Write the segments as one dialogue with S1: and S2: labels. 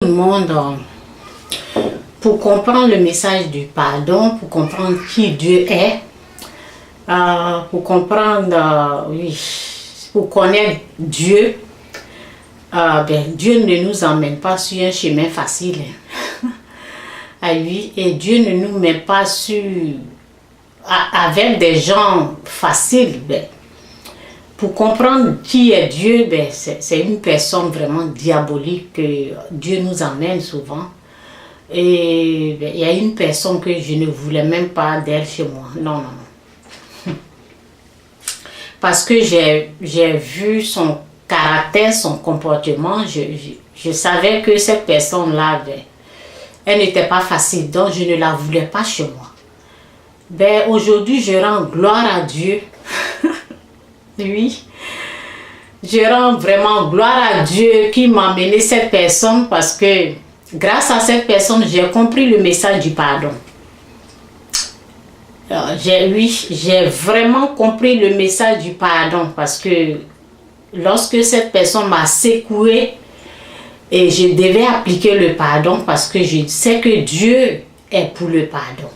S1: le monde, pour comprendre le message du pardon, pour comprendre qui Dieu est, pour comprendre, pour connaître Dieu, Dieu ne nous emmène pas sur un chemin facile. À lui, et Dieu ne nous met pas avec des gens faciles. Pour comprendre qui est Dieu, c'est une personne vraiment diabolique que Dieu nous emmène souvent. Et il y a une personne que je ne voulais même pas d'elle chez moi. Non. Parce que j'ai vu son caractère, son comportement. Je savais que cette personne-là, elle n'était pas facile. Donc, je ne la voulais pas chez moi. Aujourd'hui, je rends gloire à Dieu. Oui. Je rends vraiment gloire à Dieu qui m'a amené cette personne parce que grâce à cette personne, j'ai compris le message du pardon. J'ai vraiment compris le message du pardon parce que lorsque cette personne m'a secoué et je devais appliquer le pardon parce que je sais que Dieu est pour le pardon.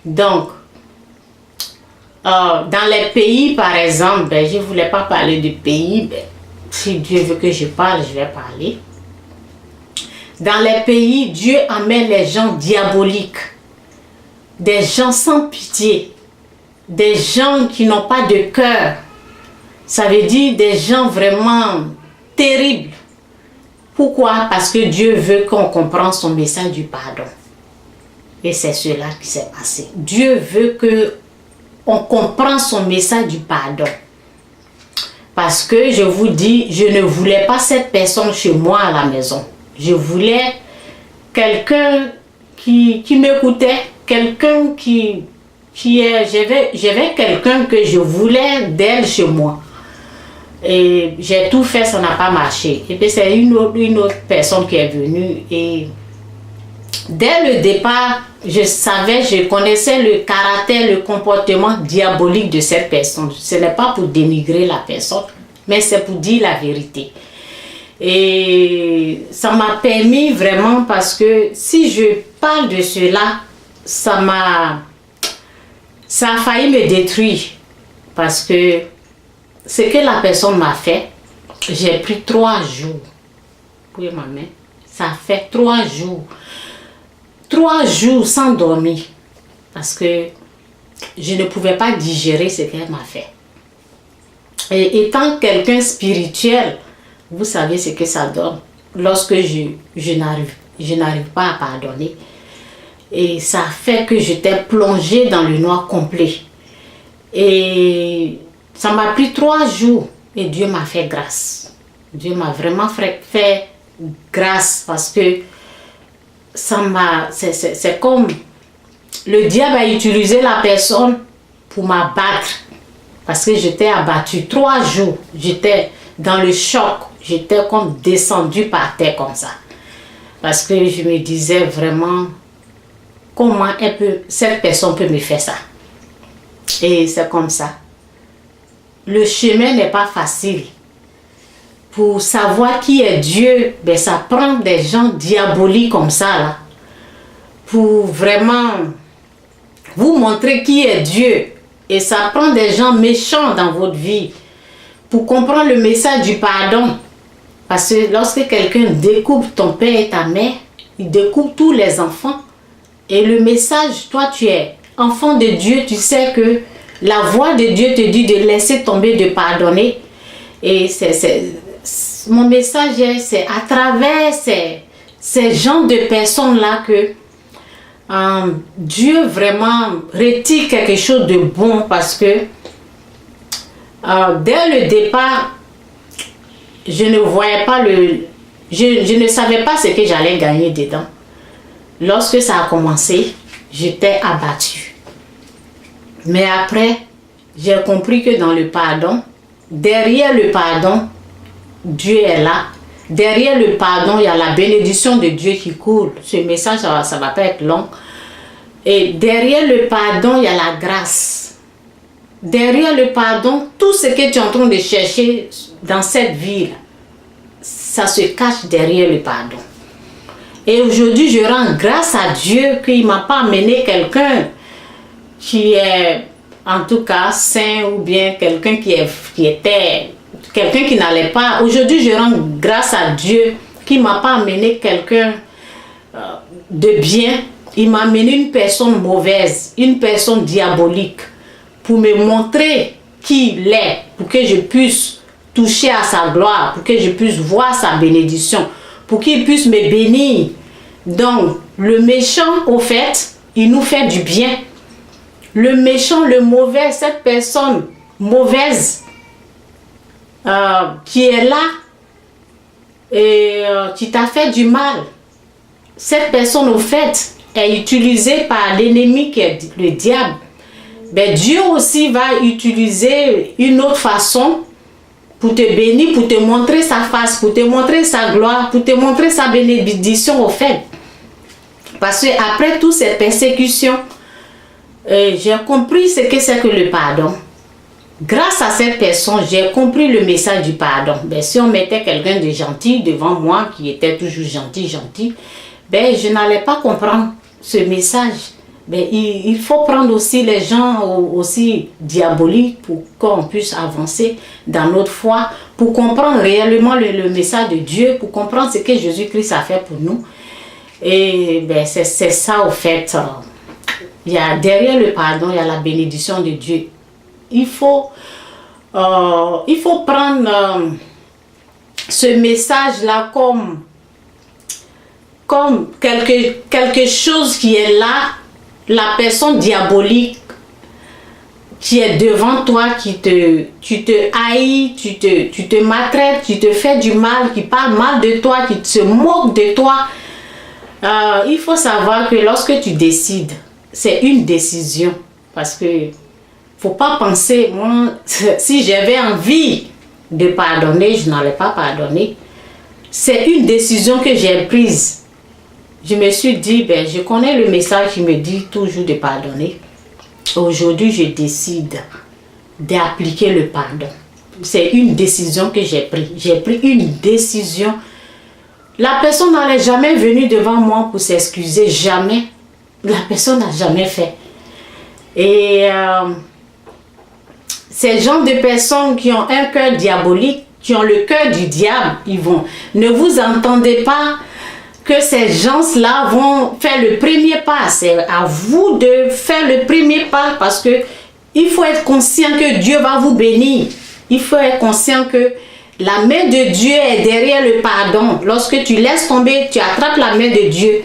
S1: Donc, dans les pays, par exemple, je ne voulais pas parler de pays. Si Dieu veut que je parle, je vais parler. Dans les pays, Dieu amène les gens diaboliques, des gens sans pitié, des gens qui n'ont pas de cœur. Ça veut dire des gens vraiment terribles. Pourquoi? Parce que Dieu veut qu'on comprenne son message du pardon. Et c'est cela qui s'est passé. Dieu veut qu'on comprenne son message du pardon. Parce que je vous dis, je ne voulais pas cette personne chez moi à la maison. Je voulais quelqu'un qui m'écoutait, quelqu'un j'avais quelqu'un que je voulais d'elle chez moi. Et j'ai tout fait, ça n'a pas marché. Et puis c'est une autre personne qui est venue. Et dès le départ, je connaissais le caractère, le comportement diabolique de cette personne. Ce n'est pas pour dénigrer la personne, mais c'est pour dire la vérité. Et ça m'a permis vraiment parce que si je parle de cela, ça a failli me détruire. Parce que ce que la personne m'a fait, j'ai pris 3 jours. Vous voyez ma main? Ça fait 3 jours. 3 jours sans dormir. Parce que je ne pouvais pas digérer ce qu'elle m'a fait. Et étant quelqu'un spirituel, vous savez ce que ça donne. Lorsque je n'arrive pas à pardonner. Et ça fait que j'étais plongée dans le noir complet. Et ça m'a pris 3 jours. Et Dieu m'a fait grâce. Dieu m'a vraiment fait grâce parce que c'est comme le diable a utilisé la personne pour m'abattre. Parce que j'étais abattue 3 jours. J'étais dans le choc. J'étais comme descendue par terre comme ça. Parce que je me disais vraiment comment cette personne peut me faire ça. Et c'est comme ça. Le chemin n'est pas facile. Pour savoir qui est Dieu, ça prend des gens diaboliques comme ça, là, pour vraiment vous montrer qui est Dieu. Et ça prend des gens méchants dans votre vie pour comprendre le message du pardon. Parce que lorsque quelqu'un découpe ton père et ta mère, il découpe tous les enfants. Et le message, toi tu es enfant de Dieu, tu sais que la voix de Dieu te dit de laisser tomber, de pardonner. Et mon message, c'est à travers ces genres de personnes-là que Dieu vraiment retire quelque chose de bon parce que dès le départ, je ne voyais pas je ne savais pas ce que j'allais gagner dedans. Lorsque ça a commencé, j'étais abattue. Mais après, j'ai compris que dans le pardon, derrière le pardon, Dieu est là. Derrière le pardon, il y a la bénédiction de Dieu qui coule. Ce message, ça ne va pas être long. Et derrière le pardon, il y a la grâce. Derrière le pardon, tout ce que tu es en train de chercher dans cette vie, ça se cache derrière le pardon. Et aujourd'hui, je rends grâce à Dieu qu'il ne m'a pas amené quelqu'un qui est, en tout cas, saint ou bien quelqu'un quelqu'un qui n'allait pas. Aujourd'hui, je rends grâce à Dieu qu'il ne m'a pas amené quelqu'un de bien. Il m'a amené une personne mauvaise, une personne diabolique, pour me montrer qui il est, pour que je puisse toucher à sa gloire, pour que je puisse voir sa bénédiction, pour qu'il puisse me bénir. Donc, le méchant, au fait, il nous fait du bien. Le méchant, le mauvais, cette personne mauvaise qui est là et qui t'a fait du mal, cette personne, au fait, est utilisée par l'ennemi qui est le diable. Mais Dieu aussi va utiliser une autre façon pour te bénir, pour te montrer sa face, pour te montrer sa gloire, pour te montrer sa bénédiction, au fait. Parce qu'après toutes ces persécutions, j'ai compris ce que c'est que le pardon. Grâce à cette personne, j'ai compris le message du pardon. Ben, si on mettait quelqu'un de gentil devant moi, qui était toujours gentil, ben, je n'allais pas comprendre ce message. Ben, il faut prendre aussi les gens aussi diaboliques pour qu'on puisse avancer dans notre foi, pour comprendre réellement le message de Dieu, pour comprendre ce que Jésus-Christ a fait pour nous. Et ben, c'est ça, au fait. Il y a, derrière le pardon, il y a la bénédiction de Dieu. Il faut prendre ce message-là comme quelque chose qui est là, la personne diabolique qui est devant toi, tu te haïs, tu te maltraites, tu te fais du mal, qui parle mal de toi, qui se moque de toi. Il faut savoir que lorsque tu décides, c'est une décision. Parce que faut pas penser, moi, si j'avais envie de pardonner, je n'allais pas pardonner. C'est une décision que j'ai prise. Je me suis dit, ben, je connais le message qui me dit toujours de pardonner. Aujourd'hui, je décide d'appliquer le pardon. C'est une décision que j'ai prise. J'ai pris une décision. La personne n'allait jamais venir devant moi pour s'excuser. Jamais. La personne n'a jamais fait. Et ces gens de personnes qui ont un cœur diabolique, qui ont le cœur du diable, ne vous entendez pas que ces gens-là vont faire le premier pas. C'est à vous de faire le premier pas, parce que il faut être conscient que Dieu va vous bénir. Il faut être conscient que la main de Dieu est derrière le pardon. Lorsque tu laisses tomber, tu attrapes la main de Dieu.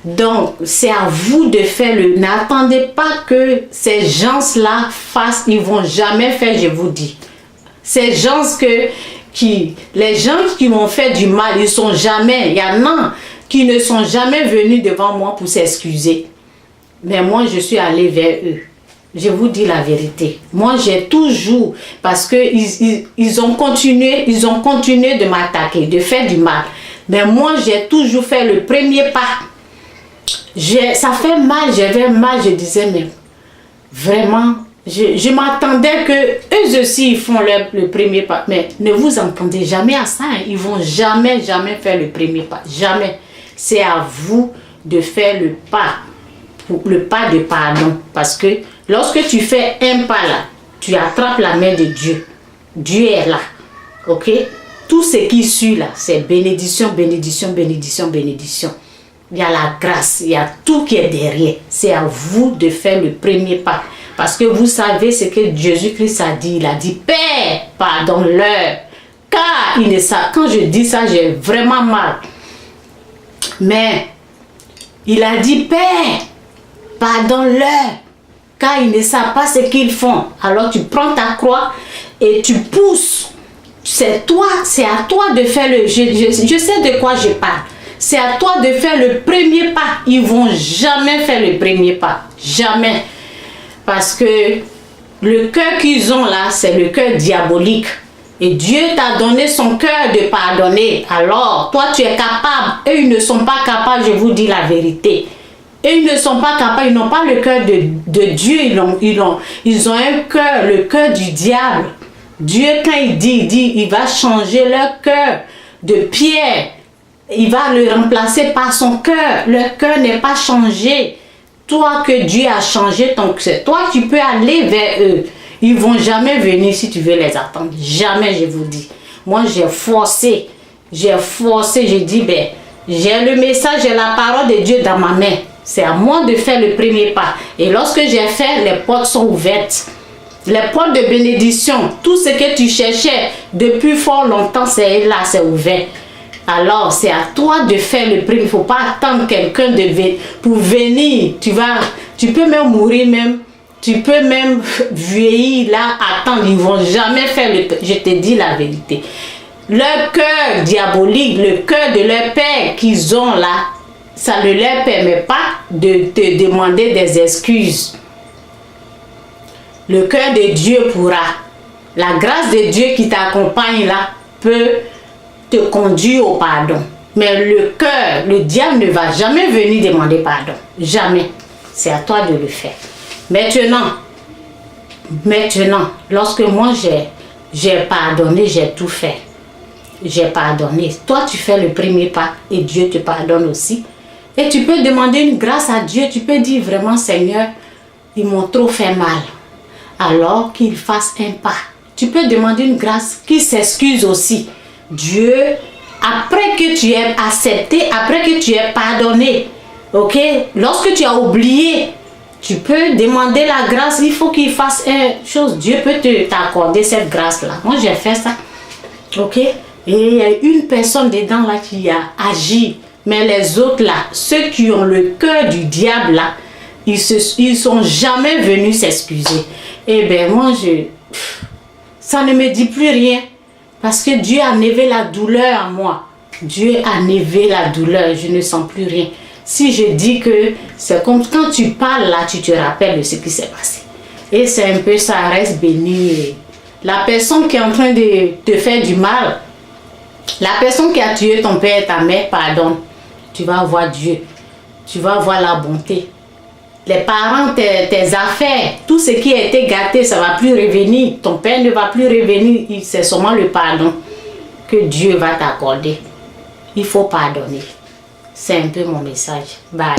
S1: Donc, c'est à vous de faire le... N'attendez pas que ces gens-là fassent. Ils ne vont jamais faire, je vous dis. Ces gens les gens qui m'ont fait du mal, ils sont jamais... Il y en a qui ne sont jamais venus devant moi pour s'excuser. Mais moi, je suis allée vers eux. Je vous dis la vérité. Moi, j'ai toujours... Parce qu'ils ont continué de m'attaquer, de faire du mal. Mais moi, j'ai toujours fait le premier pas. Ça fait mal, j'avais mal, je disais, mais vraiment, je m'attendais que eux aussi ils font le premier pas. Mais ne vous entendez jamais à ça, hein. Ils vont jamais faire le premier pas, jamais. C'est à vous de faire le pas de pardon. Parce que lorsque tu fais un pas là, tu attrapes la main de Dieu. Dieu est là, ok? Tout ce qui suit là, c'est bénédiction, bénédiction, bénédiction, bénédiction. Il y a la grâce, il y a tout qui est derrière. C'est à vous de faire le premier pas. Parce que vous savez ce que Jésus-Christ a dit. Il a dit, Père, pardonne-leur. Car ils ne savent. Quand je dis ça, j'ai vraiment mal. Mais il a dit, Père, pardonne-leur. Car ils ne savent pas ce qu'ils font. Alors tu prends ta croix et tu pousses. C'est à toi de faire le... Je sais de quoi je parle. C'est à toi de faire le premier pas. Ils ne vont jamais faire le premier pas. Jamais. Parce que le cœur qu'ils ont là, c'est le cœur diabolique. Et Dieu t'a donné son cœur de pardonner. Alors, toi, tu es capable. Eux, ils ne sont pas capables, je vous dis la vérité. Eux, ils ne sont pas capables. Ils n'ont pas le cœur de Dieu. Ils ont un cœur, le cœur du diable. Dieu, quand il dit, il va changer leur cœur de pierre. il va le remplacer par son cœur. Le cœur n'est pas changé. Toi que Dieu a changé ton cœur, toi tu peux aller vers eux. Ils vont jamais venir si tu veux les attendre. Jamais, je vous dis. Moi, j'ai forcé, j'ai dit, ben, j'ai le message, j'ai la parole de Dieu dans ma main. C'est à moi de faire le premier pas. Et lorsque j'ai fait, les portes sont ouvertes. Les portes de bénédiction, tout ce que tu cherchais depuis fort longtemps, c'est là, c'est ouvert. Alors, c'est à toi de faire le premier. Il ne faut pas attendre quelqu'un pour venir. Tu peux même mourir même. Tu peux même vieillir là, attendre. Ils ne vont jamais faire le... Je te dis la vérité. Leur cœur diabolique, le cœur de leur père qu'ils ont là, ça ne leur permet pas de te demander des excuses. Le cœur de Dieu pourra. La grâce de Dieu qui t'accompagne là peut te conduire au pardon. Mais le cœur, le diable ne va jamais venir demander pardon. Jamais. C'est à toi de le faire. Maintenant, lorsque moi j'ai pardonné, j'ai tout fait. J'ai pardonné. Toi, tu fais le premier pas et Dieu te pardonne aussi. Et tu peux demander une grâce à Dieu. Tu peux dire vraiment, Seigneur, ils m'ont trop fait mal. Alors qu'il fasse un pas. Tu peux demander une grâce, qu'il s'excuse aussi. Dieu, après que tu aies accepté, après que tu aies pardonné, ok, lorsque tu as oublié, tu peux demander la grâce. Il faut qu'il fasse une chose. Dieu peut t'accorder cette grâce-là. Moi, j'ai fait ça. Ok? Et il y a une personne dedans là qui a agi. Mais les autres là, ceux qui ont le cœur du diable là, ils sont jamais venus s'excuser. Eh bien, moi, ça ne me dit plus rien. Parce que Dieu a enlevé la douleur en moi. Dieu a enlevé la douleur. Je ne sens plus rien. Si je dis que c'est comme quand tu parles là, tu te rappelles de ce qui s'est passé. Et c'est un peu ça, reste béni. La personne qui est en train de te faire du mal, la personne qui a tué ton père et ta mère, pardonne. Tu vas voir Dieu. Tu vas voir la bonté. Les parents, tes affaires, tout ce qui a été gâté, ça ne va plus revenir. Ton père ne va plus revenir. C'est seulement le pardon que Dieu va t'accorder. Il faut pardonner. C'est un peu mon message. Bye.